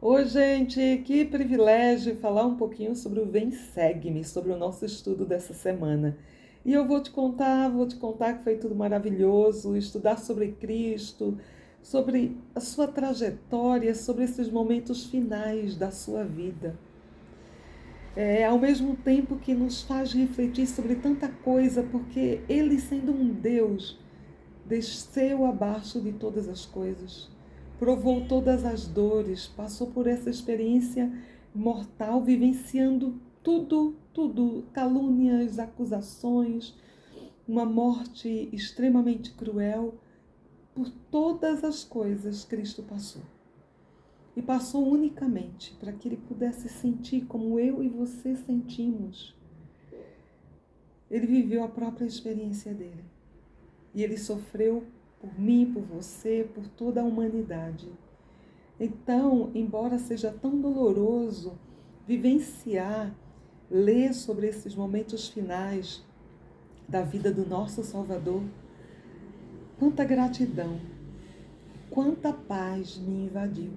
Oi, gente, que privilégio falar um pouquinho sobre o Vem Segue-me, sobre o nosso estudo dessa semana. E eu vou te contar que foi tudo maravilhoso, estudar sobre Cristo, sobre a sua trajetória, sobre esses momentos finais da sua vida. Ao mesmo tempo que nos faz refletir sobre tanta coisa, porque Ele, sendo um Deus, desceu abaixo de todas as coisas, provou todas as dores, passou por essa experiência mortal, vivenciando tudo, calúnias, acusações, uma morte extremamente cruel. Por todas as coisas Cristo passou. E passou unicamente para que ele pudesse sentir como eu e você sentimos. Ele viveu a própria experiência dele. E ele sofreu por mim, por você, por toda a humanidade. Então, embora seja tão doloroso vivenciar, ler sobre esses momentos finais da vida do nosso Salvador, quanta gratidão, quanta paz me invadiu,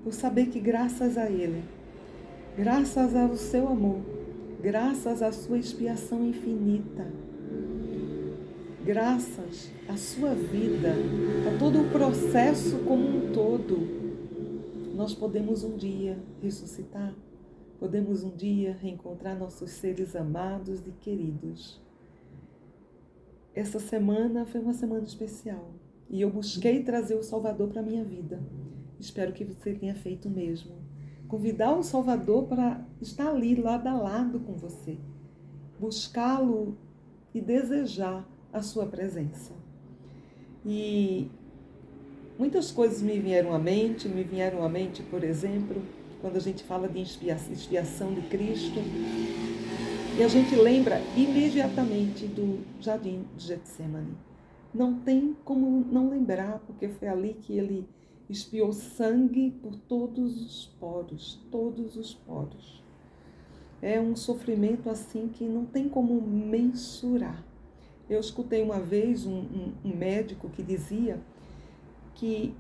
por saber que graças a Ele, graças ao seu amor, graças à sua expiação infinita, graças à sua vida, a todo o processo como um todo, nós podemos um dia ressuscitar, podemos um dia reencontrar nossos seres amados e queridos. Essa semana foi uma semana especial e eu busquei trazer o Salvador para a minha vida. Espero que você tenha feito o mesmo. Convidar o Salvador para estar ali, lado a lado com você. Buscá-lo e desejar a sua presença. E muitas coisas me vieram à mente, por exemplo, quando a gente fala de expiação de Cristo, e a gente lembra imediatamente do Jardim de Getsemane. Não tem como não lembrar, porque foi ali que ele expiou sangue por todos os poros. É um sofrimento assim que não tem como mensurar. Eu escutei uma vez um médico que dizia que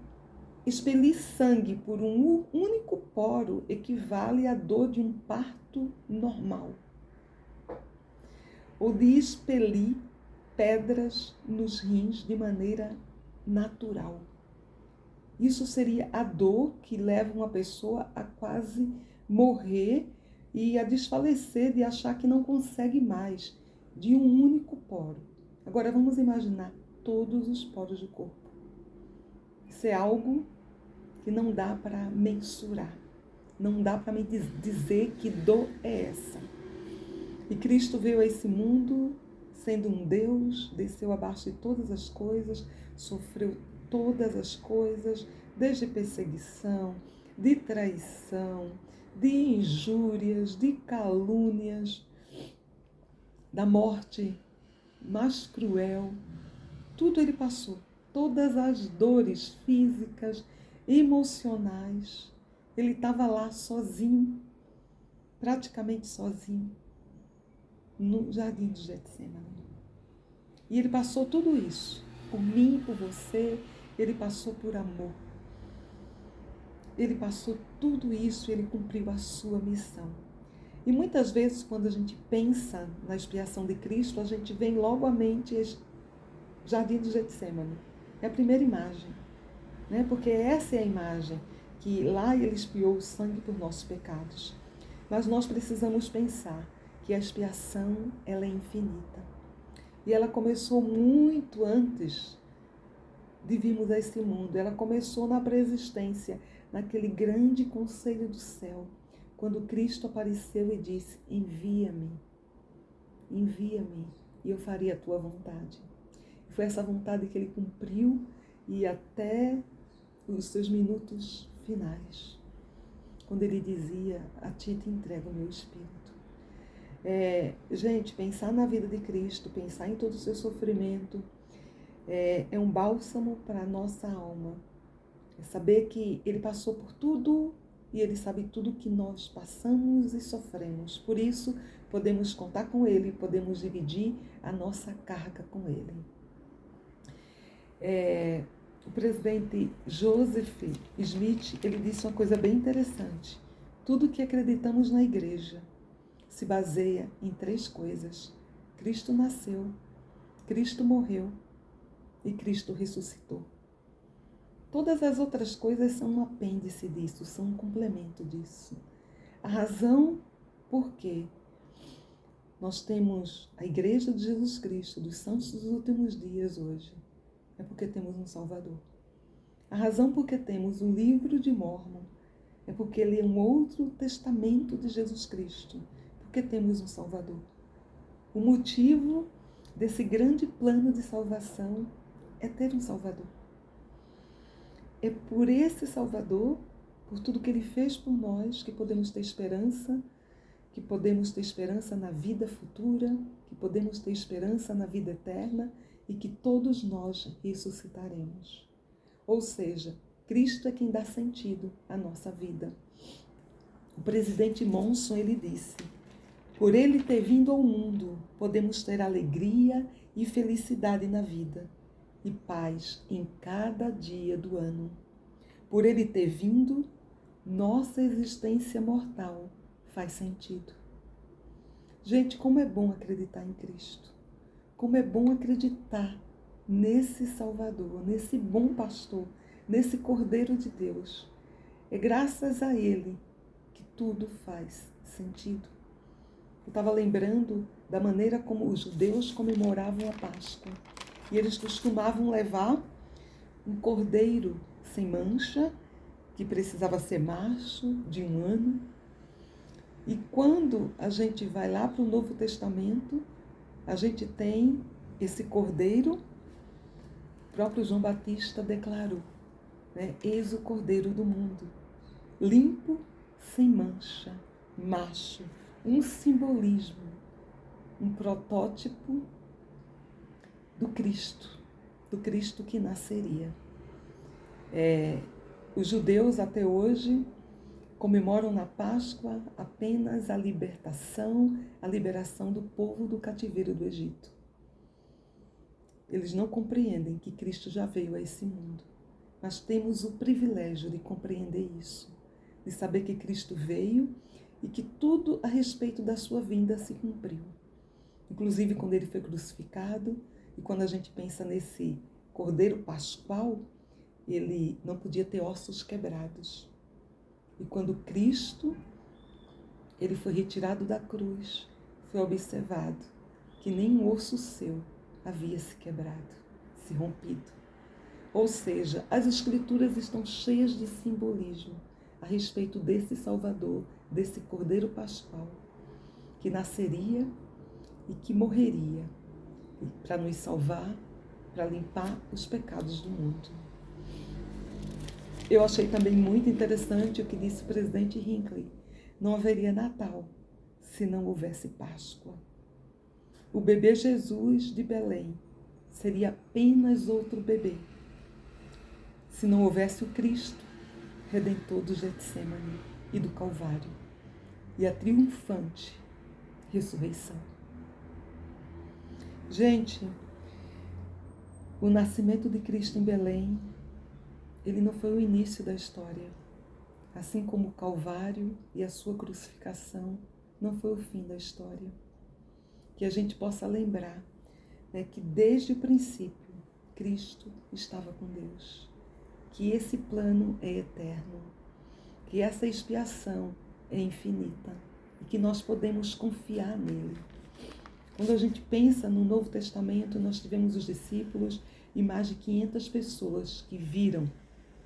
expelir sangue por um único poro equivale à dor de um parto normal. Ou de expelir pedras nos rins de maneira natural. Isso seria a dor que leva uma pessoa a quase morrer e a desfalecer de achar que não consegue mais, de um único poro. Agora vamos imaginar todos os poros do corpo. Isso é algo que não dá para mensurar. Não dá para me dizer que dor é essa. E Cristo veio a esse mundo sendo um Deus, desceu abaixo de todas as coisas, sofreu todas as coisas, desde perseguição, de traição, de injúrias, de calúnias, da morte mais cruel. Tudo ele passou. Todas as dores físicas, emocionais. Ele estava lá sozinho, praticamente sozinho, no Jardim de Getsemane. E ele passou tudo isso, por mim, por você, ele passou por amor. Ele passou tudo isso, ele cumpriu a sua missão. E muitas vezes, quando a gente pensa na expiação de Cristo, a gente vem logo à mente Jardim de Getsemane. É a primeira imagem, né? Porque essa é a imagem, que lá ele expiou o sangue por nossos pecados. Mas nós precisamos pensar que a expiação, ela é infinita. E ela começou muito antes de virmos a esse mundo. Ela começou na pré-existência, naquele grande conselho do céu, quando Cristo apareceu e disse: envia-me, e eu farei a tua vontade. E foi essa vontade que ele cumpriu e até os seus minutos finais, quando ele dizia: a ti te entrego o meu espírito. Gente, pensar na vida de Cristo, pensar em todo o seu sofrimento, é um bálsamo para a nossa alma. É saber que ele passou por tudo e ele sabe tudo que nós passamos e sofremos. Por isso, podemos contar com ele, podemos dividir a nossa carga com ele. O presidente Joseph Smith, ele disse uma coisa bem interessante. Tudo que acreditamos na igreja se baseia em 3 coisas. Cristo nasceu, Cristo morreu e Cristo ressuscitou. Todas as outras coisas são um apêndice disso, são um complemento disso. A razão por que nós temos a Igreja de Jesus Cristo, dos Santos dos Últimos Dias hoje, é porque temos um Salvador. A razão por que temos o livro de Mórmon é porque ele é um outro testamento de Jesus Cristo, porque temos um Salvador. O motivo desse grande plano de salvação é ter um Salvador. É por esse Salvador, por tudo que ele fez por nós, que podemos ter esperança, que podemos ter esperança na vida futura, que podemos ter esperança na vida eterna e que todos nós ressuscitaremos. Ou seja, Cristo é quem dá sentido à nossa vida. O presidente Monson, ele disse: por ele ter vindo ao mundo, podemos ter alegria e felicidade na vida e paz em cada dia do ano. Por ele ter vindo, nossa existência mortal faz sentido. Gente, como é bom acreditar em Cristo. Como é bom acreditar nesse Salvador, nesse bom pastor, nesse Cordeiro de Deus. É graças a ele que tudo faz sentido. Eu estava lembrando da maneira como os judeus comemoravam a Páscoa. E eles costumavam levar um cordeiro sem mancha, que precisava ser macho, de 1 ano. E quando a gente vai lá para o Novo Testamento, a gente tem esse cordeiro, o próprio João Batista declarou, né? Eis o cordeiro do mundo, limpo, sem mancha, macho, um simbolismo, um protótipo do Cristo que nasceria. Os judeus até hoje comemoram na Páscoa apenas a liberação do povo do cativeiro do Egito. Eles não compreendem que Cristo já veio a esse mundo. Mas temos o privilégio de compreender isso, de saber que Cristo veio e que tudo a respeito da sua vinda se cumpriu. Inclusive quando ele foi crucificado e quando a gente pensa nesse Cordeiro Pascual, ele não podia ter ossos quebrados. E quando Cristo ele foi retirado da cruz, foi observado que nem um osso seu havia se quebrado, se rompido. Ou seja, as Escrituras estão cheias de simbolismo a respeito desse Salvador, desse Cordeiro Pascual, que nasceria e que morreria para nos salvar, para limpar os pecados do mundo. Eu achei também muito interessante o que disse o presidente Hinckley. Não haveria Natal se não houvesse Páscoa. O bebê Jesus de Belém seria apenas outro bebê se não houvesse o Cristo, Redentor do Getsêmani e do Calvário, e a triunfante ressurreição. Gente, o nascimento de Cristo em Belém, ele não foi o início da história, assim como o Calvário e a sua crucificação não foi o fim da história. Que a gente possa lembrar, né, que desde o princípio Cristo estava com Deus, que esse plano é eterno, que essa expiação é infinita e que nós podemos confiar nele. Quando a gente pensa no Novo Testamento, nós tivemos os discípulos e mais de 500 pessoas que viram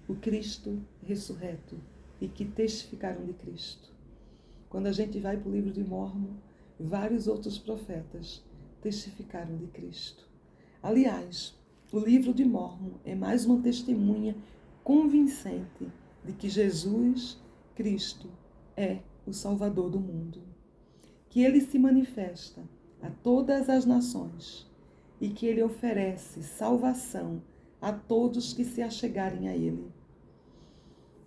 o Cristo ressurreto e que testificaram de Cristo. Quando a gente vai para o livro de Mórmon, vários outros profetas testificaram de Cristo. Aliás, o livro de Mórmon é mais uma testemunha convincente de que Jesus Cristo é o Salvador do mundo, que ele se manifesta a todas as nações e que ele oferece salvação a todos que se achegarem a ele.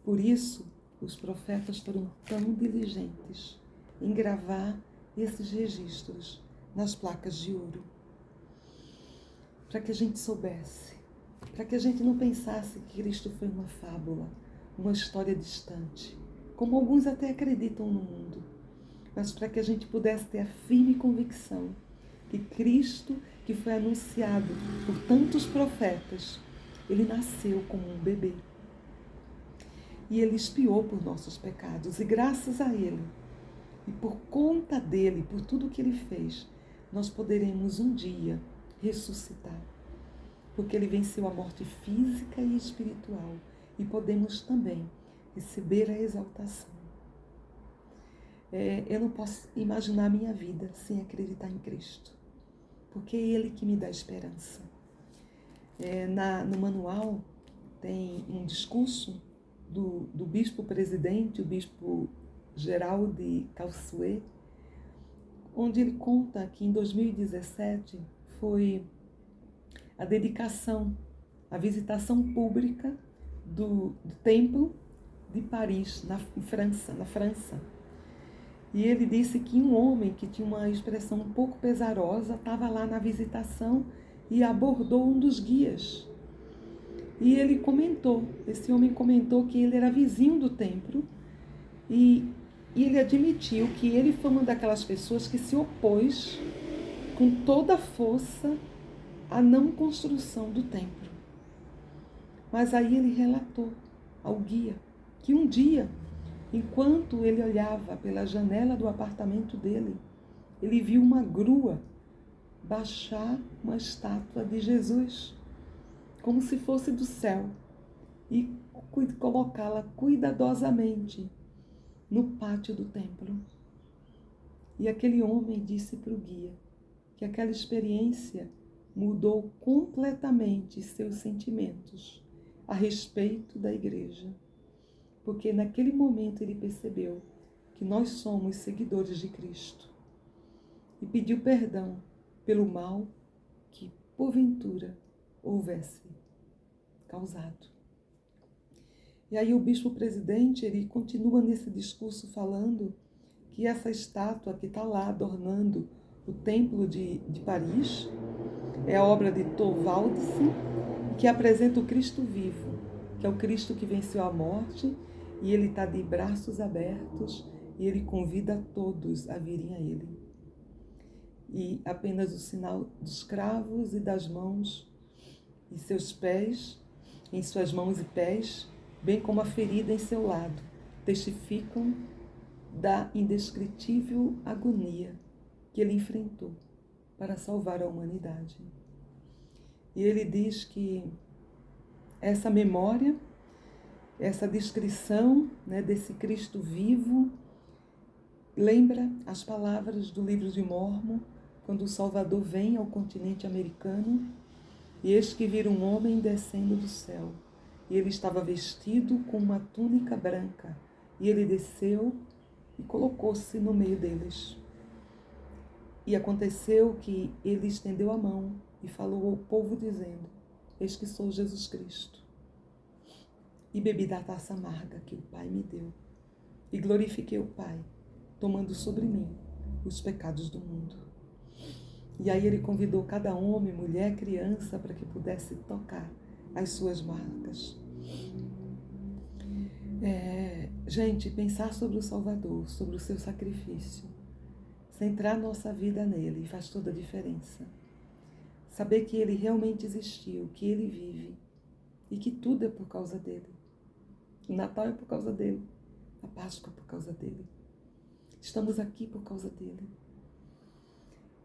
Por isso, os profetas foram tão diligentes em gravar esses registros nas placas de ouro, para que a gente soubesse para que a gente não pensasse que Cristo foi uma fábula, uma história distante, como alguns até acreditam no mundo, mas para que a gente pudesse ter a firme convicção que Cristo, que foi anunciado por tantos profetas, ele nasceu como um bebê. E ele expiou por nossos pecados, e graças a ele, e por conta dele, por tudo que ele fez, nós poderemos um dia ressuscitar. Porque ele venceu a morte física e espiritual, e podemos também receber a exaltação. Eu não posso imaginar a minha vida sem acreditar em Cristo, porque é Ele que me dá esperança. No manual tem um discurso do bispo presidente, o bispo geral de Calçoé, onde ele conta que em 2017 foi a dedicação, a visitação pública do templo de Paris, na França. E ele disse que um homem que tinha uma expressão um pouco pesarosa estava lá na visitação e abordou um dos guias. E esse homem comentou que ele era vizinho do templo e ele admitiu que ele foi uma daquelas pessoas que se opôs com toda a força à não construção do templo. Mas aí ele relatou ao guia que um dia, enquanto ele olhava pela janela do apartamento dele, ele viu uma grua baixar uma estátua de Jesus, como se fosse do céu, e colocá-la cuidadosamente no pátio do templo. E aquele homem disse para o guia que aquela experiência mudou completamente seus sentimentos a respeito da igreja. Porque naquele momento ele percebeu que nós somos seguidores de Cristo e pediu perdão pelo mal que, porventura, houvesse causado. E aí o bispo presidente, ele continua nesse discurso falando que essa estátua que está lá adornando o templo de Paris é a obra de Thorvaldsen, que apresenta o Cristo vivo, que é o Cristo que venceu a morte, e ele está de braços abertos e ele convida todos a virem a ele. E apenas o sinal dos cravos e das mãos e seus pés, em suas mãos e pés, bem como a ferida em seu lado, testificam da indescritível agonia que ele enfrentou para salvar a humanidade. E ele diz que essa memória, essa descrição, né, desse Cristo vivo, lembra as palavras do livro de Mórmon, quando o Salvador vem ao continente americano, e eis que vira um homem descendo do céu. E ele estava vestido com uma túnica branca, e ele desceu e colocou-se no meio deles. E aconteceu que ele estendeu a mão e falou ao povo dizendo: eis que sou Jesus Cristo. E bebi da taça amarga que o Pai me deu. E glorifiquei o Pai, tomando sobre mim os pecados do mundo. E aí ele convidou cada homem, mulher, criança, para que pudesse tocar as suas marcas. Gente, pensar sobre o Salvador, sobre o seu sacrifício, centrar nossa vida nele faz toda a diferença. Saber que ele realmente existiu, que ele vive e que tudo é por causa dele. O Natal é por causa dele, a Páscoa é por causa dele. Estamos aqui por causa dele.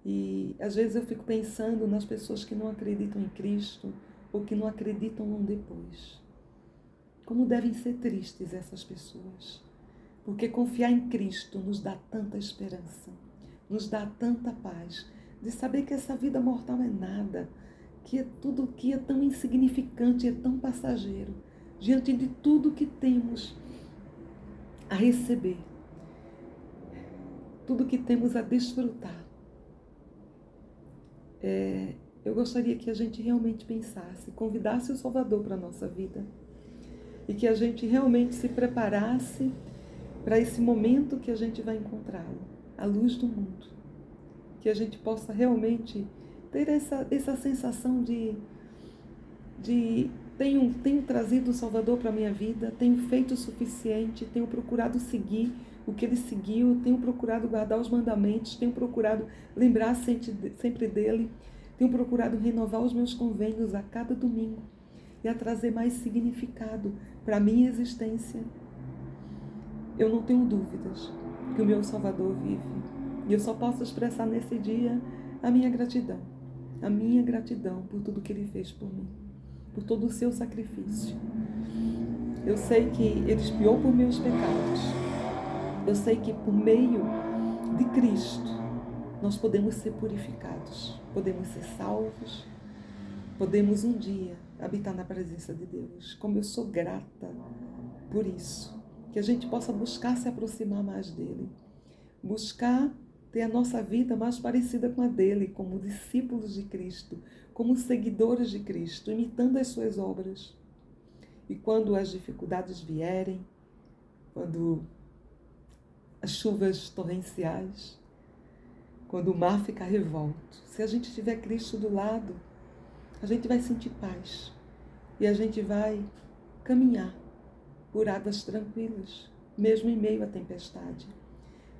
E às vezes eu fico pensando nas pessoas que não acreditam em Cristo ou que não acreditam no depois. Como devem ser tristes essas pessoas. Porque confiar em Cristo nos dá tanta esperança, nos dá tanta paz, de saber que essa vida mortal é nada, que é tudo que é tão insignificante, é tão passageiro, diante de tudo que temos a receber, tudo que temos a desfrutar. Eu gostaria que a gente realmente pensasse, convidasse o Salvador para a nossa vida e que a gente realmente se preparasse para esse momento que a gente vai encontrá-lo, a luz do mundo. Que a gente possa realmente ter essa sensação de tenho trazido o Salvador para a minha vida, tenho feito o suficiente, tenho procurado seguir o que ele seguiu, tenho procurado guardar os mandamentos, tenho procurado lembrar sempre dele, tenho procurado renovar os meus convênios a cada domingo e a trazer mais significado para a minha existência. Eu não tenho dúvidas que o meu Salvador vive e eu só posso expressar nesse dia a minha gratidão por tudo que ele fez por mim, por todo o seu sacrifício. Eu sei que ele expiou por meus pecados. Eu sei que por meio de Cristo nós podemos ser purificados, podemos ser salvos, podemos um dia habitar na presença de Deus. Como eu sou grata por isso, que a gente possa buscar se aproximar mais dele, buscar ter a nossa vida mais parecida com a dele, como discípulos de Cristo, como seguidores de Cristo, imitando as suas obras. E quando as dificuldades vierem, quando as chuvas torrenciais, quando o mar ficar revolto, se a gente tiver Cristo do lado, a gente vai sentir paz e a gente vai caminhar por águas tranquilas, mesmo em meio à tempestade.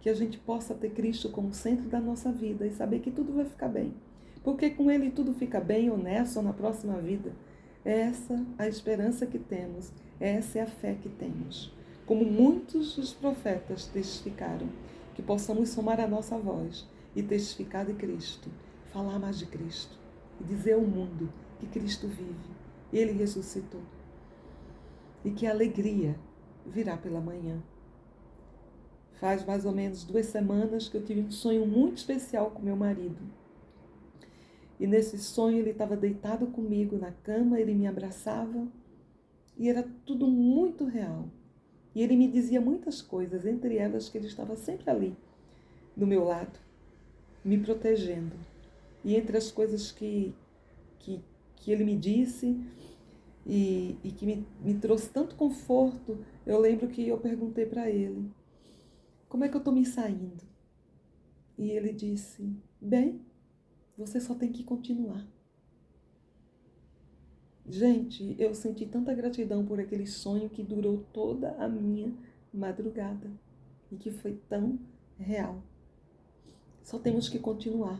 Que a gente possa ter Cristo como centro da nossa vida e saber que tudo vai ficar bem. Porque com Ele tudo fica bem, ou nessa ou na próxima vida. É essa a esperança que temos, essa é a fé que temos. Como muitos dos profetas testificaram, que possamos somar a nossa voz e testificar de Cristo, falar mais de Cristo e dizer ao mundo que Cristo vive, Ele ressuscitou e que a alegria virá pela manhã. Faz mais ou menos 2 semanas que eu tive um sonho muito especial com meu marido. E nesse sonho ele estava deitado comigo na cama, ele me abraçava e era tudo muito real. E ele me dizia muitas coisas, entre elas que ele estava sempre ali, do meu lado, me protegendo. E entre as coisas que ele me disse e que me trouxe tanto conforto, eu lembro que eu perguntei para ele: como é que eu estou me saindo? E ele disse: bem, você só tem que continuar. Gente, eu senti tanta gratidão por aquele sonho que durou toda a minha madrugada e que foi tão real. Só temos que continuar,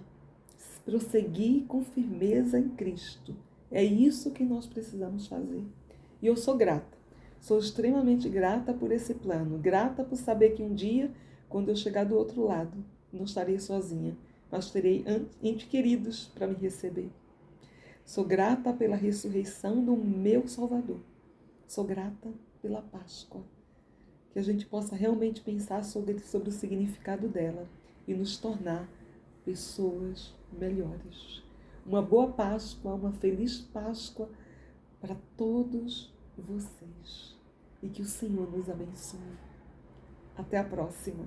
prosseguir com firmeza em Cristo. É isso que nós precisamos fazer. E eu sou grata. Sou extremamente grata por esse plano, grata por saber que um dia, quando eu chegar do outro lado, não estarei sozinha, mas terei entes queridos para me receber. Sou grata pela ressurreição do meu Salvador. Sou grata pela Páscoa. Que a gente possa realmente pensar sobre o significado dela e nos tornar pessoas melhores. Uma boa Páscoa, uma feliz Páscoa para todos vocês. E que o Senhor nos abençoe. Até a próxima.